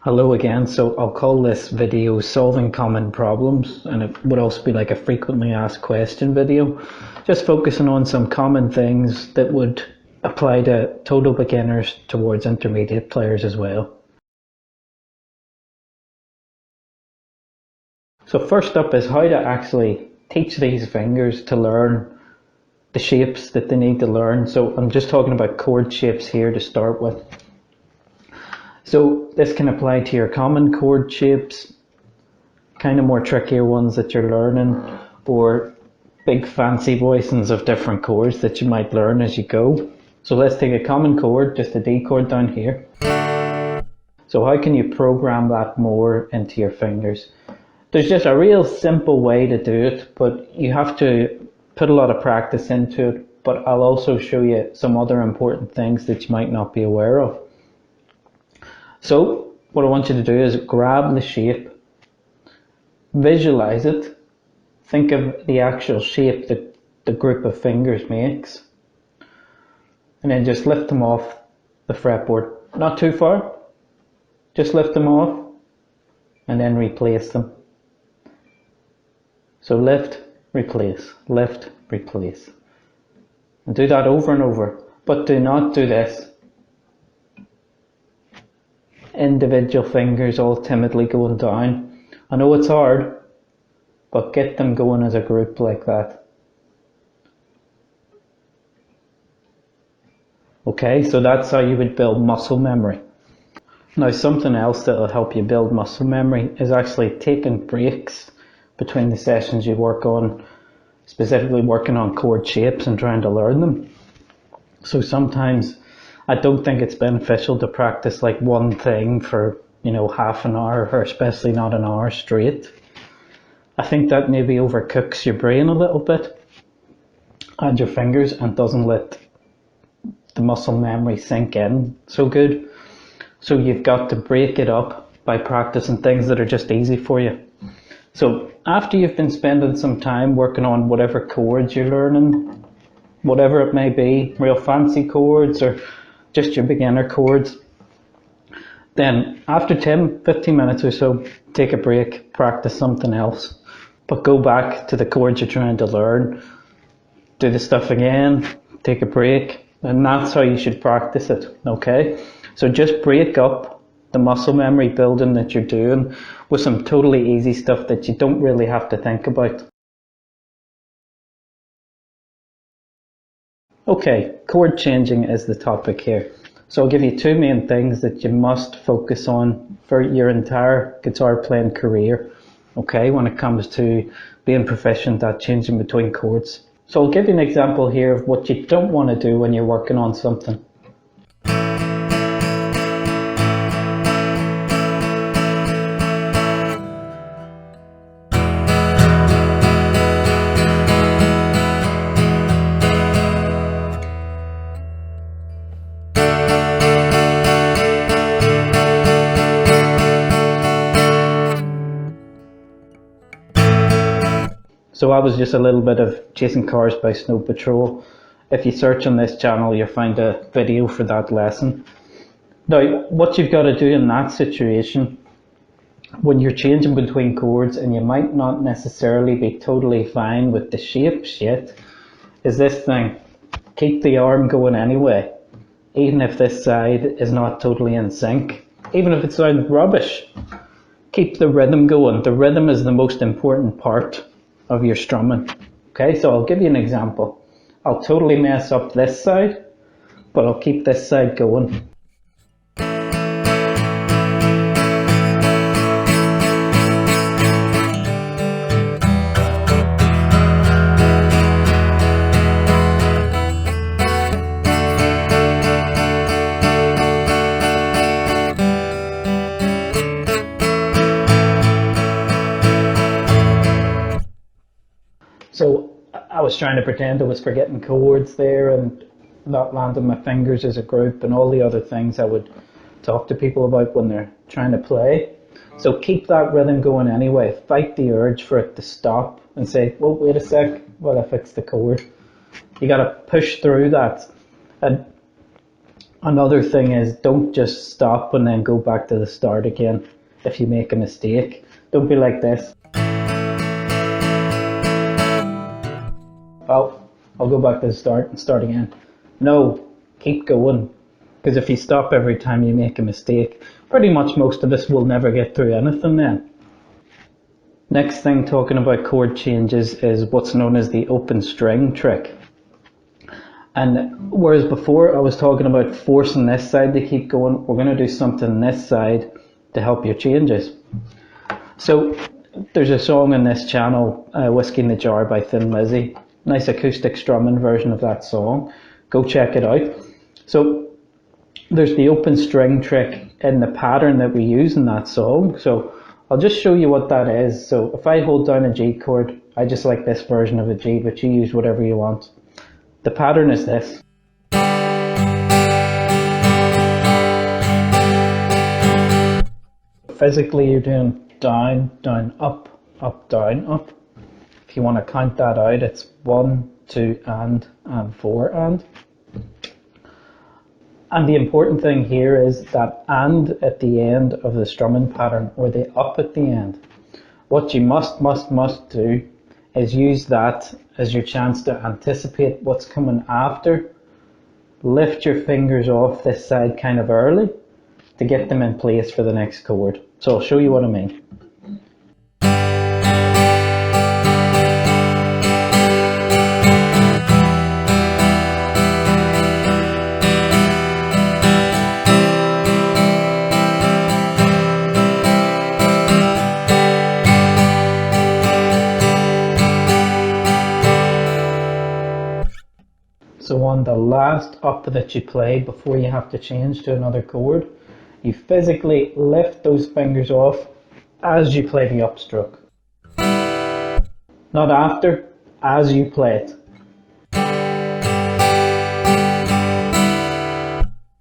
Hello again. So I'll call this video Solving Common Problems, and it would also be like a frequently asked question video, just focusing on some common things that would apply to total beginners towards intermediate players as well. So first up is how to actually teach these fingers to learn the shapes that they need to learn. So I'm just talking about chord shapes here to start with. So this can apply to your common chord shapes, kind of more trickier ones that you're learning, or big fancy voicings of different chords that you might learn as you go. So let's take a common chord, just a D chord down here. So how can you program that more into your fingers? There's just a real simple way to do it, but you have to put a lot of practice into it. But I'll also show you some other important things that you might not be aware of. So what I want you to do is grab the shape, visualize it, think of the actual shape that the group of fingers makes, and then just lift them off the fretboard. Not too far, just lift them off and then replace them. So lift, replace, and do that over and over, but do not do this. Individual fingers all timidly going down. I know it's hard, but get them going as a group like that. Okay, so that's how you would build muscle memory. Now something else that will help you build muscle memory is actually taking breaks between the sessions you work on, specifically working on chord shapes and trying to learn them. So sometimes I don't think it's beneficial to practice like one thing for, half an hour, or especially not an hour straight. I think that maybe overcooks your brain a little bit and your fingers and doesn't let the muscle memory sink in so good. So you've got to break it up by practicing things that are just easy for you. So after you've been spending some time working on whatever chords you're learning, whatever it may be, real fancy chords or just your beginner chords, then after 10-15 minutes or so, take a break, practice something else, but go back to the chords you're trying to learn, do the stuff again, take a break, and that's how you should practice it. Okay, so just break up the muscle memory building that you're doing with some totally easy stuff that you don't really have to think about. Okay, chord changing is the topic here. So I'll give you two main things that you must focus on for your entire guitar playing career, okay, when it comes to being proficient at changing between chords. So I'll give you an example here of what you don't want to do when you're working on something. So that was just a little bit of Chasing Cars by Snow Patrol. If you search on this channel, you'll find a video for that lesson. Now, what you've got to do in that situation, when you're changing between chords and you might not necessarily be totally fine with the shapes yet, is this thing. Keep the arm going anyway, even if this side is not totally in sync, even if it sounds rubbish. Keep the rhythm going. The rhythm is the most important part of your strumming. Okay, so I'll give you an example. I'll totally mess up this side, but I'll keep this side going. So I was trying to pretend I was forgetting chords there and not landing my fingers as a group and all the other things I would talk to people about when they're trying to play. So keep that rhythm going anyway. Fight the urge for it to stop and say, well, wait a sec, well, I fixed the chord. You got to push through that. And Another thing is, don't just stop and then go back to the start again if you make a mistake. Don't be like this. Oh, I'll go back to the start and start again. No, keep going. Because if you stop every time you make a mistake, pretty much most of us will never get through anything then. Next thing, talking about chord changes, is what's known as the open string trick. And whereas before I was talking about forcing this side to keep going, we're going to do something this side to help your changes. So there's a song on this channel, Whiskey in the Jar by Thin Lizzy. Nice acoustic strumming version of that song. Go check it out. So there's the open string trick in the pattern that we use in that song. So I'll just show you what that is. So if I hold down a G chord, I just like this version of a G, but you use whatever you want. The pattern is this. Physically you're doing down, down, up, up, down, up. If you want to count that out, it's 1, 2, and 4, and. And the important thing here is that and at the end of the strumming pattern, or the up at the end. What you must do is use that as your chance to anticipate what's coming after. Lift your fingers off this side kind of early to get them in place for the next chord. So I'll show you what I mean. So on the last up that you play before you have to change to another chord, you physically lift those fingers off as you play the upstroke. Not after, as you play it.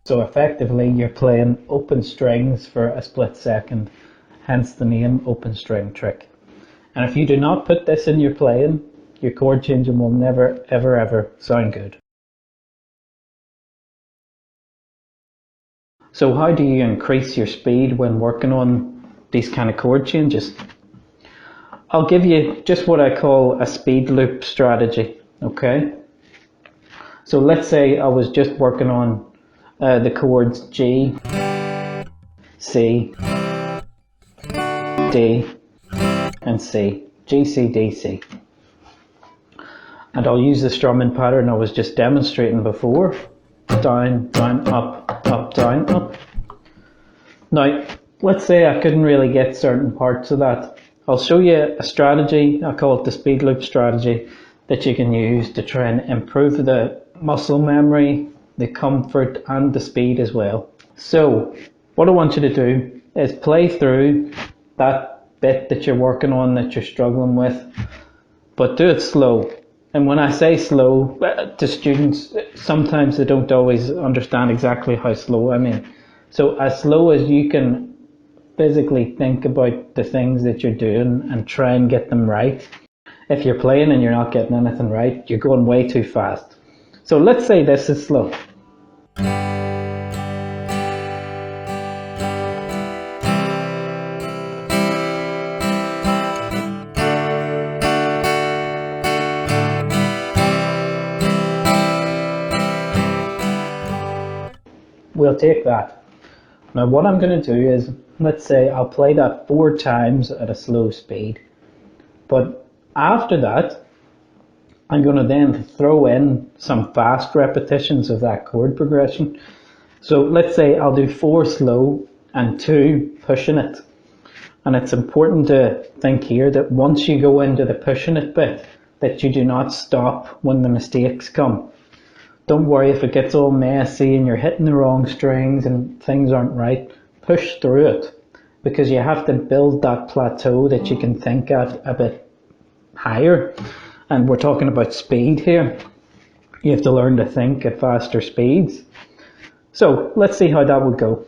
So effectively you're playing open strings for a split second, hence the name open string trick. And if you do not put this in your playing, your chord changing will never ever sound good. So how do you increase your speed when working on these kind of chord changes? I'll give you just what I call a speed loop strategy, okay? So let's say I was just working on the chords G, C, D, and C. G, C, D, C. And I'll use the strumming pattern I was just demonstrating before. Down, down, up, up, down, up. Now, let's say I couldn't really get certain parts of that. I'll show you a strategy, I call it the speed loop strategy, that you can use to try and improve the muscle memory, the comfort, and the speed as well. So, what I want you to do is play through that bit that you're working on, that you're struggling with, but do it slow. And when I say slow, to students, sometimes they don't always understand exactly how slow I mean. So as slow as you can physically think about the things that you're doing and try and get them right. If you're playing and you're not getting anything right, you're going way too fast. So let's say this is slow. We'll take that. Now what I'm going to do is, let's say I'll play that 4 times at a slow speed. But after that, I'm going to then throw in some fast repetitions of that chord progression. So let's say I'll do 4 slow and 2 pushing it. And it's important to think here that once you go into the pushing it bit, that you do not stop when the mistakes come. Don't worry if it gets all messy and you're hitting the wrong strings and things aren't right. Push through it, because you have to build that plateau that you can think at a bit higher. And we're talking about speed here. You have to learn to think at faster speeds. So let's see how that would go.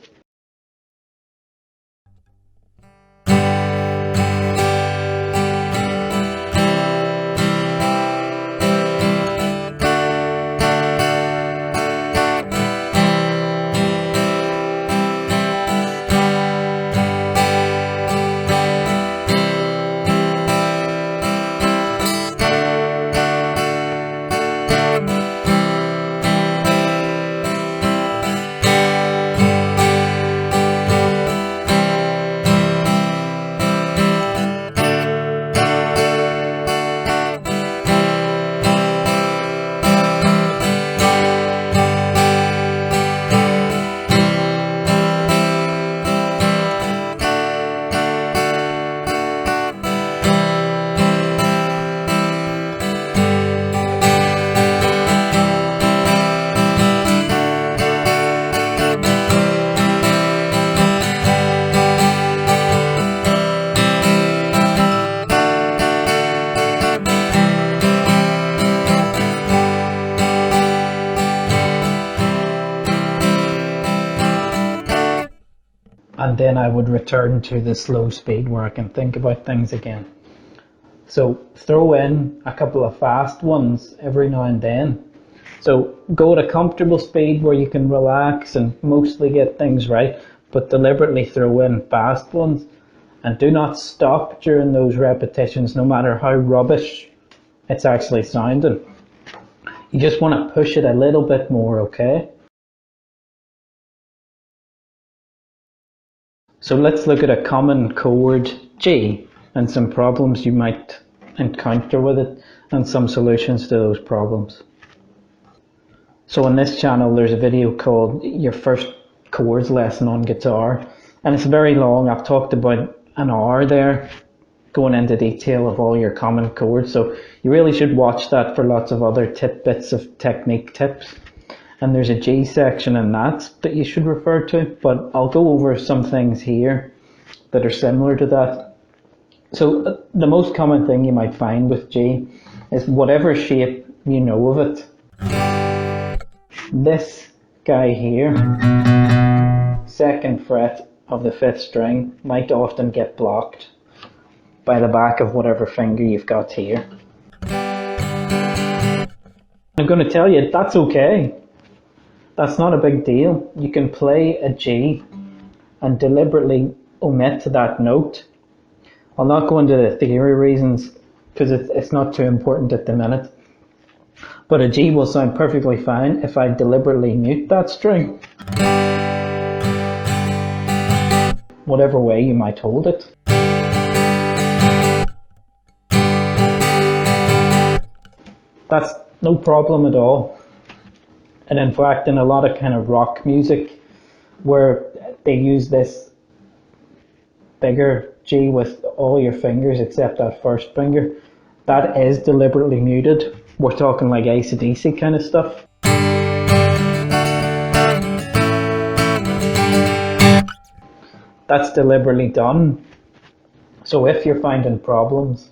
then I would return to the slow speed where I can think about things again. So throw in a couple of fast ones every now and then. So go at a comfortable speed where you can relax and mostly get things right, but deliberately throw in fast ones. And do not stop during those repetitions, no matter how rubbish it's actually sounding. You just want to push it a little bit more, okay? So let's look at a common chord, G, and some problems you might encounter with it, and some solutions to those problems. So on this channel there's a video called Your First Chords Lesson on Guitar, and it's very long. I've talked about an hour there going into detail of all your common chords, so you really should watch that for lots of other tidbits of technique tips. And there's a G section in that you should refer to, but I'll go over some things here that are similar to that. So the most common thing you might find with G is whatever shape you know of it. This guy here, 2nd fret of the 5th string, might often get blocked by the back of whatever finger you've got here. I'm going to tell you, that's okay. That's not a big deal. You can play a G and deliberately omit that note. I'll not go into the theory reasons because it's not too important at the minute. But a G will sound perfectly fine if I deliberately mute that string. Whatever way you might hold it. That's no problem at all. And in fact, in a lot of kind of rock music where they use this bigger G with all your fingers except that first finger, that is deliberately muted. We're talking like AC/DC kind of stuff. That's deliberately done. So if you're finding problems,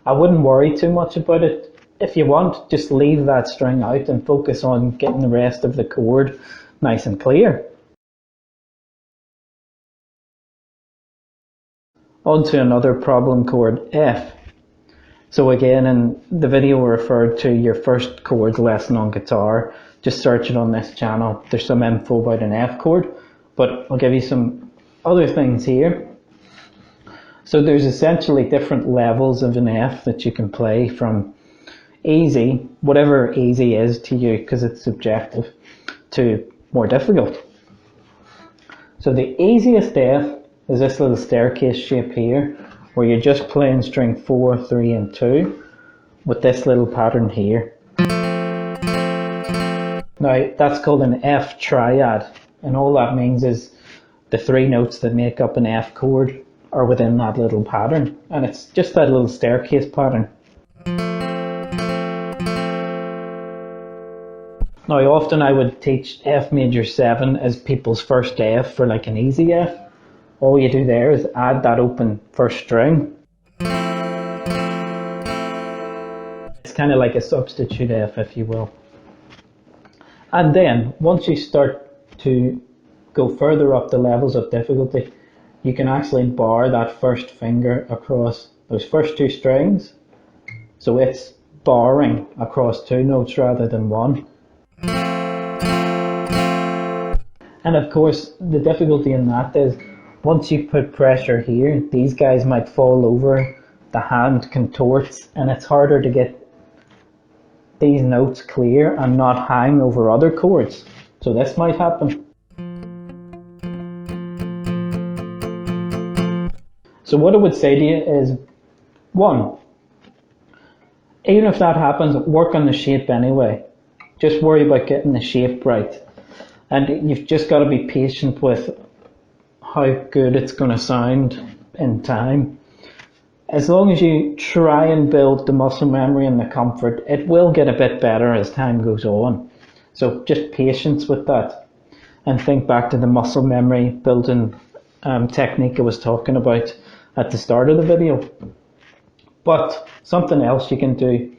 I wouldn't worry too much about it. If you want, just leave that string out and focus on getting the rest of the chord nice and clear. On to another problem chord, F. So again, in the video I referred to Your First Chords Lesson on Guitar, just search it on this channel. There's some info about an F chord, but I'll give you some other things here. So there's essentially different levels of an F that you can play, from easy, whatever easy is to you because it's subjective, to more difficult. So the easiest F is this little staircase shape here, where you're just playing string 4, 3 and 2 with this little pattern here. Now that's called an F triad, and all that means is the 3 notes that make up an F chord are within that little pattern, and it's just that little staircase pattern. Now often I would teach F major 7 as people's first F for like an easy F. All you do there is add that open first string. It's kind of like a substitute F, if you will. And then once you start to go further up the levels of difficulty, you can actually bar that first finger across those first 2 strings. So it's barring across 2 notes rather than 1. And of course, the difficulty in that is once you put pressure here, these guys might fall over, the hand contorts, and it's harder to get these notes clear and not hang over other chords. So this might happen. So what I would say to you is, 1, even if that happens, work on the shape anyway. Just worry about getting the shape right. And you've just got to be patient with how good it's going to sound in time. As long as you try and build the muscle memory and the comfort, it will get a bit better as time goes on. So just patience with that. And think back to the muscle memory building technique I was talking about at the start of the video. But something else you can do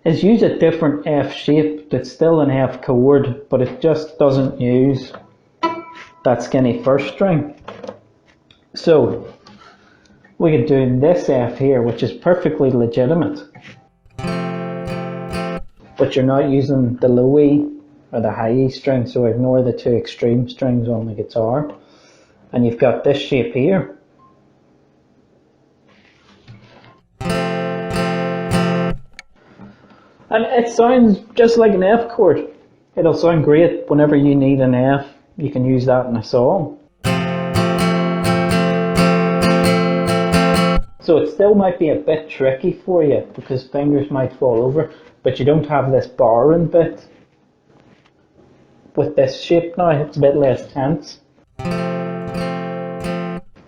is use a different F shape that's still an F chord, but it just doesn't use that skinny first string. So we could do this F here, which is perfectly legitimate, but you're not using the low E or the high E string, so ignore the two extreme strings on the guitar. And you've got this shape here. And it sounds just like an F chord. It'll sound great whenever you need an F. You can use that in a song. So it still might be a bit tricky for you because fingers might fall over, but you don't have this barring bit. With this shape now, it's a bit less tense.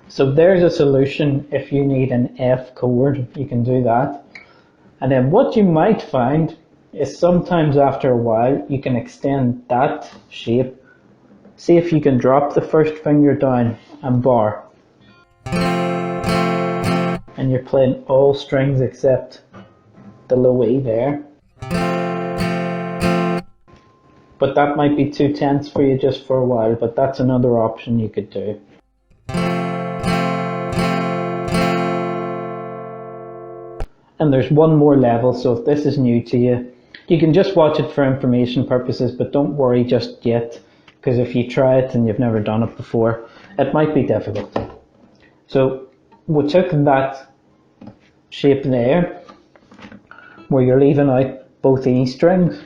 So there's a solution if you need an F chord, you can do that. And then what you might find is sometimes after a while you can extend that shape. See if you can drop the first finger down and bar. And you're playing all strings except the low E there. But that might be too tense for you just for a while, but that's another option you could do. And there's one more level, so if this is new to you, you can just watch it for information purposes, but don't worry just yet, because if you try it and you've never done it before, it might be difficult. So we took that shape there, where you're leaving out both E strings.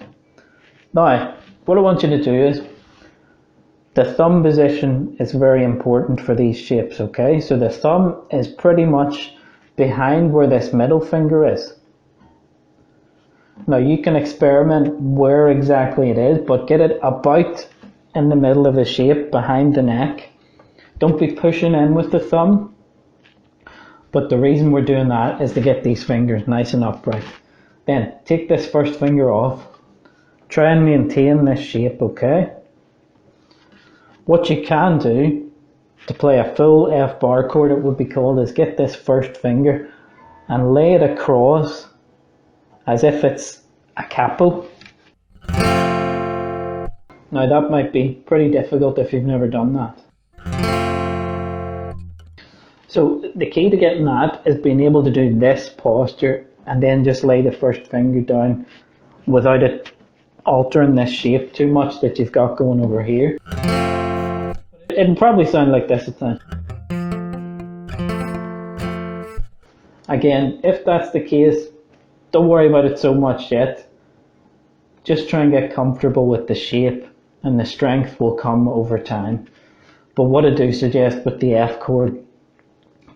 Now, what I want you to do is, the thumb position is very important for these shapes, okay? So the thumb is pretty much behind where this middle finger is. Now you can experiment where exactly it is, but get it about in the middle of the shape, behind the neck. Don't be pushing in with the thumb, but the reason we're doing that is to get these fingers nice and upright. Then take this first finger off, try and maintain this shape, okay? What you can do to play a full F bar chord, it would be called, is get this first finger and lay it across as if it's a capo. Now that might be pretty difficult if you've never done that. So the key to getting that is being able to do this posture and then just lay the first finger down without it altering this shape too much that you've got going over here. It'll probably sound like this at times. Again, if that's the case, don't worry about it so much yet. Just try and get comfortable with the shape, and the strength will come over time. But what I do suggest with the F chord,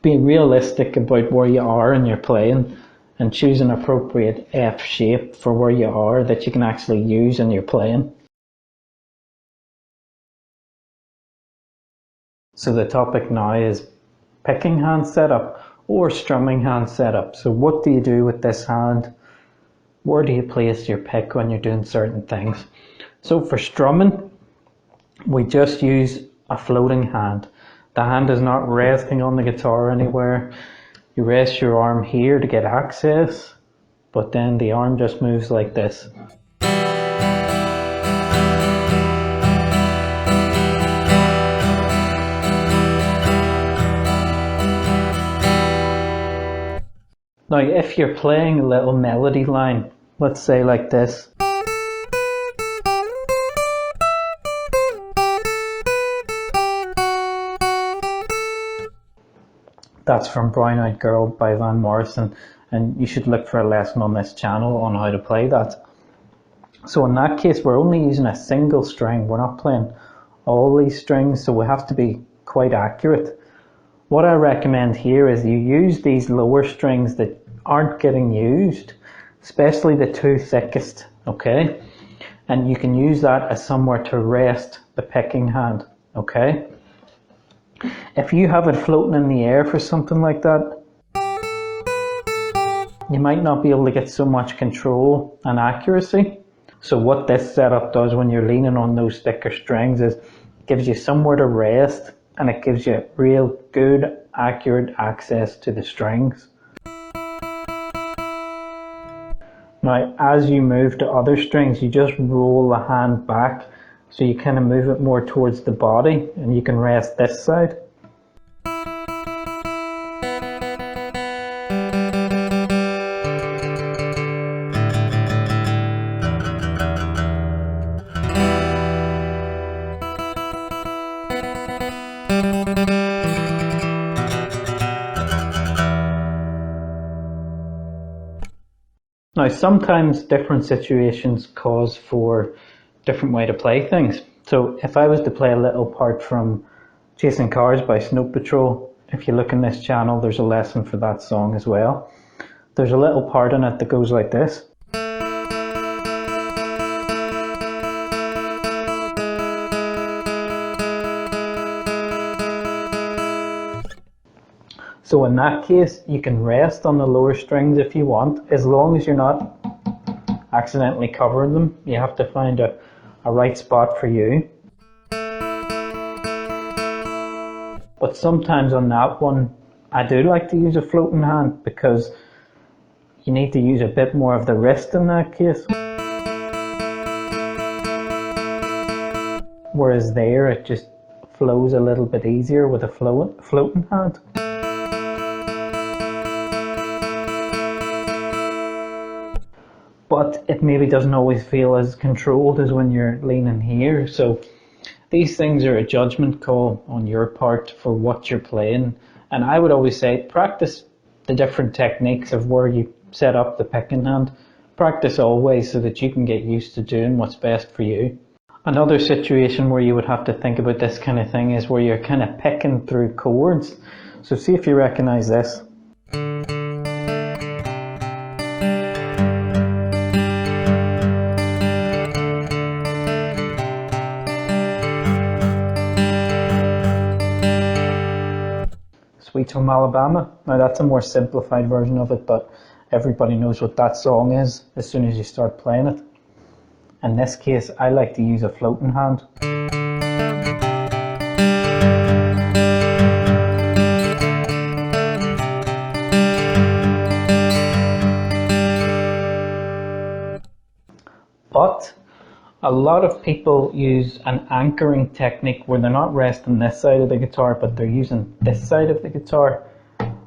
be realistic about where you are in your playing and choose an appropriate F shape for where you are that you can actually use in your playing. So the topic now is picking hand setup or strumming hand setup. So what do you do with this hand? Where do you place your pick when you're doing certain things? So for strumming, we just use a floating hand. The hand is not resting on the guitar anywhere. You rest your arm here to get access, but then the arm just moves like this. Now, if you're playing a little melody line, let's say like this. That's from Brown Eyed Girl by Van Morrison, and you should look for a lesson on this channel on how to play that. So in that case, we're only using a single string. We're not playing all these strings, so we have to be quite accurate. What I recommend here is you use these lower strings that aren't getting used, especially the two thickest, okay? And you can use that as somewhere to rest the picking hand, okay? If you have it floating in the air for something like that, you might not be able to get so much control and accuracy. So what this setup does when you're leaning on those thicker strings is it gives you somewhere to rest, and it gives you real good, accurate access to the strings. Now, as you move to other strings, you just roll the hand back, so you kind of move it more towards the body, and you can rest this side. Now, sometimes different situations cause for different way to play things. So if I was to play a little part from Chasing Cars by Snow Patrol, if you look in this channel, there's a lesson for that song as well. There's a little part in it that goes like this. So in that case, you can rest on the lower strings if you want, as long as you're not accidentally covering them. You have to find a right spot for you. But sometimes on that one, I do like to use a floating hand because you need to use a bit more of the wrist in that case. Whereas there, it just flows a little bit easier with a floating hand. But it maybe doesn't always feel as controlled as when you're leaning here. So these things are a judgment call on your part for what you're playing. And I would always say practice the different techniques of where you set up the picking hand. Practice always so that you can get used to doing what's best for you. Another situation where you would have to think about this kind of thing is where you're kind of picking through chords. So see if you recognize this. Sweet Home Alabama. Now that's a more simplified version of it, but everybody knows what that song is as soon as you start playing it. In this case, I like to use a floating hand. But a lot of people use an anchoring technique where they're not resting this side of the guitar, but they're using this side of the guitar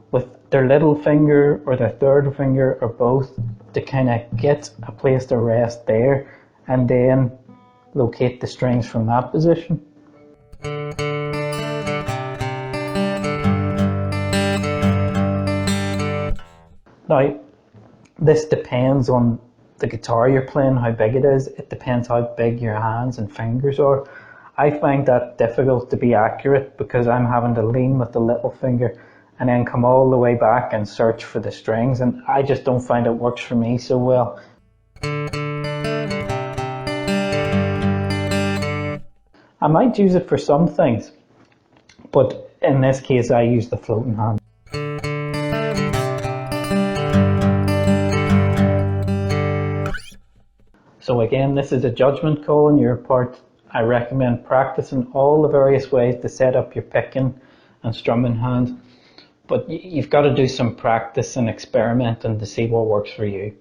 with their little finger or their third finger or both to kind of get a place to rest there and then locate the strings from that position. Now, this depends on the guitar you're playing, how big it is. It depends how big your hands and fingers are. I find that difficult to be accurate because I'm having to lean with the little finger and then come all the way back and search for the strings, and I just don't find it works for me so well. I might use it for some things, but in this case I use the floating hand. So again, this is a judgment call on your part. I recommend practicing all the various ways to set up your picking and strumming hand, but you've got to do some practice and experimenting to see what works for you.